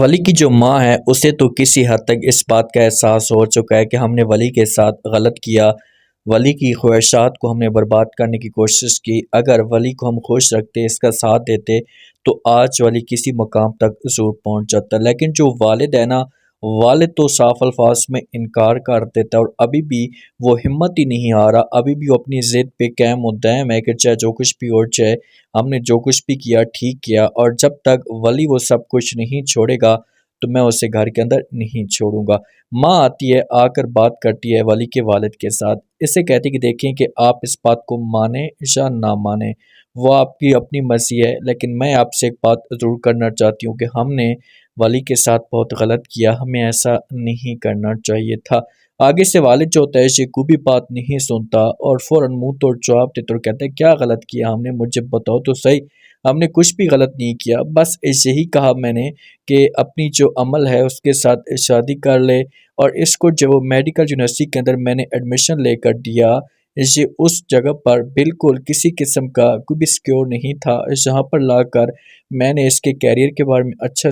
ولی کی جو ماں ہے اسے تو کسی حد تک اس بات کا احساس ہو چکا ہے کہ ہم نے ولی کے ساتھ غلط کیا، ولی کی خواہشات کو ہم نے برباد کرنے کی کوشش کی۔ اگر ولی کو ہم خوش رکھتے، اس کا ساتھ دیتے تو آج ولی کسی مقام تک ضرور پہنچ جاتا۔ لیکن جو والد ہے نا، والد تو صاف الفاظ میں انکار کر دیتا ہے، اور ابھی بھی وہ ہمت ہی نہیں آ رہا، ابھی بھی وہ اپنی ضد پہ قائم و دائم ہے کہ چاہے جو کچھ بھی ہو جائے، ہم نے جو کچھ بھی کیا ٹھیک کیا، اور جب تک ولی وہ سب کچھ نہیں چھوڑے گا تو میں اسے گھر کے اندر نہیں چھوڑوں گا۔ ماں آتی ہے، آ کر بات کرتی ہے ولی کے والد کے ساتھ، اسے کہتی کہ دیکھیں کہ آپ اس بات کو مانیں یا نہ مانیں، وہ آپ کی اپنی مرضی ہے، لیکن میں آپ سے ایک بات ضرور کرنا چاہتی ہوں کہ ہم نے ولی کے ساتھ بہت غلط کیا، ہمیں ایسا نہیں کرنا چاہیے تھا۔ آگے سے والد جو ہوتا ہے یہ کوئی بھی بات نہیں سنتا اور فوراً منہ توڑ جواب دیتا اور کہتا ہے کیا غلط کیا ہم نے، مجھے بتاؤ تو صحیح، ہم نے کچھ بھی غلط نہیں کیا، بس یہی کہا میں نے کہ اپنی جو عمل ہے اس کے ساتھ شادی کر لے، اور اس کو جو میڈیکل یونیورسٹی کے اندر میں نے ایڈمیشن لے کر دیا، یہ اس جگہ پر بالکل کسی قسم کا کوئی بھی سیکیور نہیں تھا، جہاں پر لا کر میں نے اس کے کیریئر کے بارے میں اچھا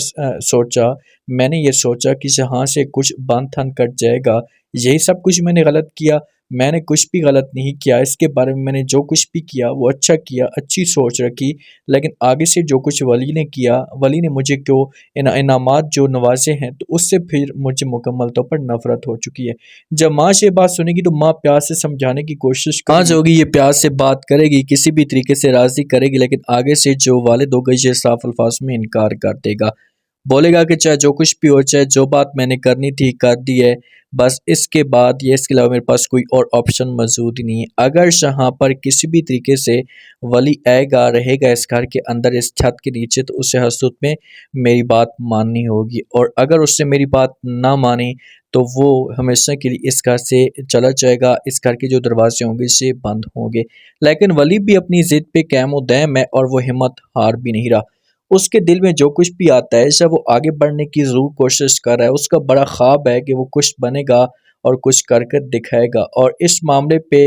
سوچا، میں نے یہ سوچا کہ جہاں سے کچھ بند تھن کٹ جائے گا، یہی سب کچھ میں نے غلط کیا، میں نے کچھ بھی غلط نہیں کیا، اس کے بارے میں نے جو کچھ بھی کیا وہ اچھا کیا، اچھی سوچ رکھی، لیکن آگے سے جو کچھ ولی نے کیا، ولی نے مجھے کیوں انعامات جو نوازے ہیں، تو اس سے پھر مجھے مکمل طور پر نفرت ہو چکی ہے۔ جب ماں سے یہ بات سنے گی تو ماں پیار سے سمجھانے کی کوشش کرے گی، ہوگی یہ پیار سے بات کرے گی، کسی بھی طریقے سے راضی کرے گی، لیکن آگے سے جو والد ہوگا یہ صاف الفاظ میں انکار کر دے گا، بولے گا کہ چاہے جو کچھ بھی ہو، چاہے جو بات میں نے کرنی تھی کر دی ہے، بس اس کے بعد یہ اس کے علاوہ میرے پاس کوئی اور آپشن موجود ہی نہیں ہے۔ اگر یہاں پر کسی بھی طریقے سے ولی آئے گا، رہے گا اس گھر کے اندر اس چھت کے نیچے، تو اسے ہر صورت میں میری بات ماننی ہوگی، اور اگر اس سے میری بات نہ مانی تو وہ ہمیشہ کے لیے اس گھر سے چلا جائے گا، اس گھر کے جو دروازے ہوں گے سے بند ہوں گے۔ لیکن ولی بھی اپنی ضد پہ قائم و دائم ہے، اور وہ ہمت ہار بھی نہیں رہا، اس کے دل میں جو کچھ بھی آتا ہے جب وہ آگے بڑھنے کی ضرور کوشش کر رہا ہے، اس کا بڑا خواب ہے کہ وہ کچھ بنے گا اور کچھ کر کے دکھائے گا، اور اس معاملے پہ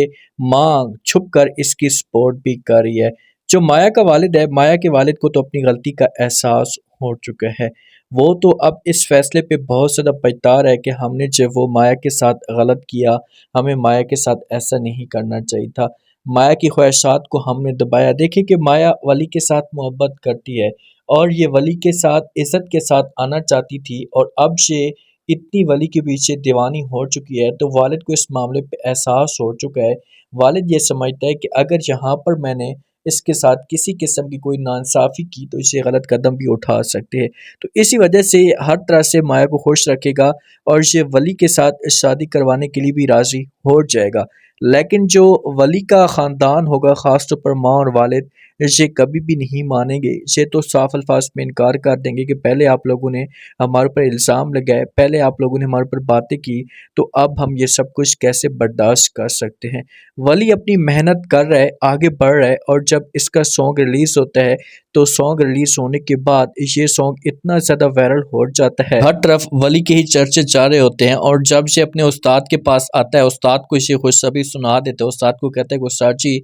ماں چھپ کر اس کی سپورٹ بھی کر رہی ہے۔ جو مایا کا والد ہے، مایا کے والد کو تو اپنی غلطی کا احساس ہو چکا ہے، وہ تو اب اس فیصلے پہ بہت زیادہ پچھتا رہا ہے کہ ہم نے جو وہ مایا کے ساتھ غلط کیا، ہمیں مایا کے ساتھ ایسا نہیں کرنا چاہیے تھا، مایا کی خواہشات کو ہم نے دبایا۔ دیکھیں کہ مایا ولی کے ساتھ محبت کرتی ہے، اور یہ ولی کے ساتھ عزت کے ساتھ آنا چاہتی تھی، اور اب یہ اتنی ولی کے پیچھے دیوانی ہو چکی ہے، تو والد کو اس معاملے پہ احساس ہو چکا ہے، والد یہ سمجھتا ہے کہ اگر یہاں پر میں نے اس کے ساتھ کسی قسم کی کوئی ناانصافی کی تو اسے غلط قدم بھی اٹھا سکتے ہیں، تو اسی وجہ سے ہر طرح سے مایا کو خوش رکھے گا، اور یہ ولی کے ساتھ شادی کروانے کے لیے بھی راضی ہو جائے گا۔ لیکن جو ولی کا خاندان ہوگا، خاص طور پر ماں اور والد، یہ کبھی بھی نہیں مانیں گے، یہ تو صاف الفاظ میں انکار کر دیں گے کہ پہلے آپ لوگوں نے ہمارے پر الزام لگائے، پہلے آپ لوگوں نے ہمارے پر باتیں کی، تو اب ہم یہ سب کچھ کیسے برداشت کر سکتے ہیں۔ ولی اپنی محنت کر رہا ہے، آگے بڑھ رہا ہے، اور جب اس کا سانگ ریلیز ہوتا ہے تو سانگ ریلیز ہونے کے بعد یہ سانگ اتنا زیادہ وائرل ہو جاتا ہے، ہر طرف ولی کے ہی چرچے جا رہے ہوتے ہیں، اور جب یہ اپنے استاد کے پاس آتا ہے، استاد کو یہ خوشخبری سنا دیتا ہے، استاد کو کہتا ہے کہ استاد جی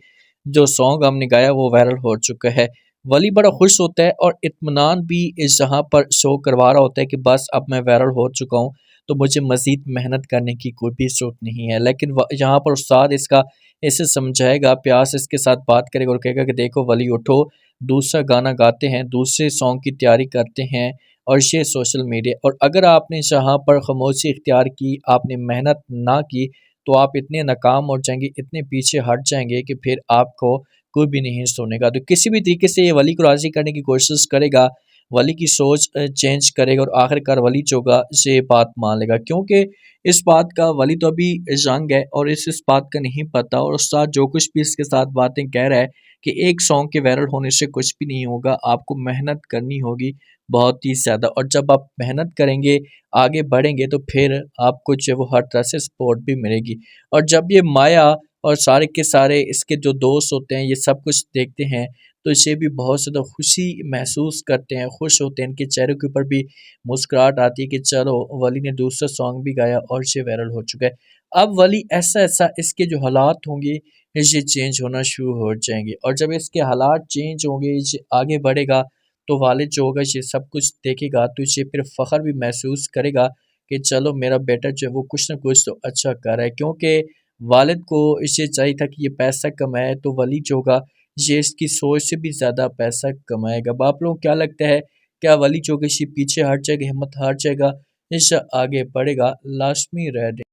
جو سانگ ہم نے گایا وہ وائرل ہو چکا ہے۔ ولی بڑا خوش ہوتا ہے، اور اطمینان بھی اس جہاں پر شو کروا رہا ہوتا ہے کہ بس اب میں وائرل ہو چکا ہوں تو مجھے مزید محنت کرنے کی کوئی بھی ضرورت نہیں ہے، لیکن یہاں پر استاد اسے سمجھائے گا، پیار سے اس کے ساتھ بات کرے گا اور کہے گا کہ دیکھو ولی اٹھو، دوسرا گانا گاتے ہیں، دوسرے سانگ کی تیاری کرتے ہیں، اور یہ سوشل میڈیا، اور اگر آپ نے یہاں پر خاموشی اختیار کی، آپ نے محنت نہ کی، تو آپ اتنے ناکام ہو جائیں گے، اتنے پیچھے ہٹ جائیں گے کہ پھر آپ کو کوئی بھی نہیں سنے گا۔ تو کسی بھی طریقے سے یہ ولی کو راضی کرنے کی کوشش کرے گا، ولی کی سوچ چینج کرے گا، اور آخر کار ولی جو گا یہ بات مان لے گا، کیونکہ اس بات کا ولی تو ابھی ینگ ہے اور اس بات کا نہیں پتہ، اور استاد جو کچھ بھی اس کے ساتھ باتیں کہہ رہا ہے کہ ایک سانگ کے وائرل ہونے سے کچھ بھی نہیں ہوگا، آپ کو محنت کرنی ہوگی بہت ہی زیادہ، اور جب آپ محنت کریں گے، آگے بڑھیں گے، تو پھر آپ کو جو وہ ہر طرح سے سپورٹ بھی ملے گی۔ اور جب یہ مایا اور سارے کے سارے اس کے جو دوست ہوتے ہیں یہ سب کچھ دیکھتے ہیں، تو اسے بھی بہت زیادہ خوشی محسوس کرتے ہیں، خوش ہوتے ہیں، ان کے چہروں کے اوپر بھی مسکراہٹ آتی ہے کہ چلو ولی نے دوسرا سانگ بھی گایا اور یہ وائرل ہو چکا ہے۔ اب ولی ایسا اس کے جو حالات ہوں گے یہ چینج ہونا شروع ہو جائیں گے، اور جب اس کے حالات چینج ہوں گے، یہ آگے بڑھے گا، تو والد جو ہوگا یہ سب کچھ دیکھے گا تو اسے پھر فخر بھی محسوس کرے گا کہ چلو میرا بیٹا جو ہے وہ کچھ نہ کچھ تو اچھا کر رہا ہے، کیونکہ والد کو اسے چاہیے تھا کہ یہ پیسہ کمائے، تو ولی جو ہوگا یہ اس کی سوچ سے بھی زیادہ پیسہ کمائے گا۔ باپ لوگوں کو کیا لگتا ہے، کیا ولی جو ہوگا یہ پیچھے ہٹ جائے گا، ہمت ہار جائے گا، اس آگے بڑھے گا؟ لازمی رہ دے۔